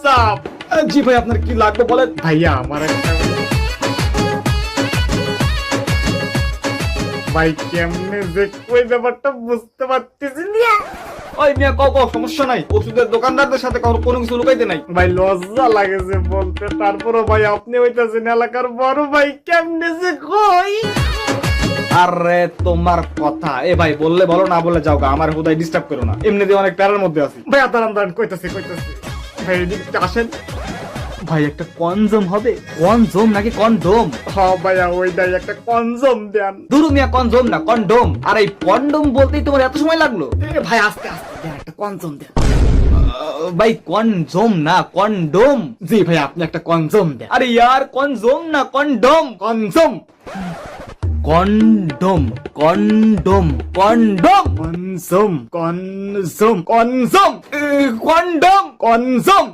চাপ। জি ভাই, আপনার কি লাগবে বলেন। ভাইয়া আমার একটা ভাই কেমনে যে কই ব্যাপারটা বুঝতে পারতেছি না। ওই মিয়া কও সমস্যা নাই, ওষুধের দোকানদারদের সাথে কোনো কিছু লুকাইতে নাই। ভাই লজ্জা লাগে যে বলতে, তারপরও ভাই আপনি হইতাছেন এলাকার বড় ভাই, কেমনে যে কই। আরে তোমার কথা, এ ভাই বললে বলো, না বলে যাও গা, আমার হুদাই ডিস্টার্ব করো না, এমনিতে অনেক প্যারার মধ্যে আছি। ভাইয়া দাঁড়ান দাঁড়ান, কইতাছি ভাই এদিকে আসেন। ভাই একটা কনজম হবে? কনজম নাকি কন্ডোম? হ্যাঁ ভাইয়া ওইটাই, একটা কনজম দেন। দুরু মিয়া, কনজম না কন্ডোম। আর এই কন্ডোম বলতেই তোমার এত সময় লাগলো? ভাই আস্তে আস্তে দেন, একটা কনজম দেন। ভাই কনজম না কন্ডোম। জি ভাই আপনি একটা কনজম দেন। আরে ইয়ার কনজম না কন্ডোম। কনজম কন্ডোম কন্ডোম কন্ডোম কনজম কনজম কনজম কন্ডোম কনজম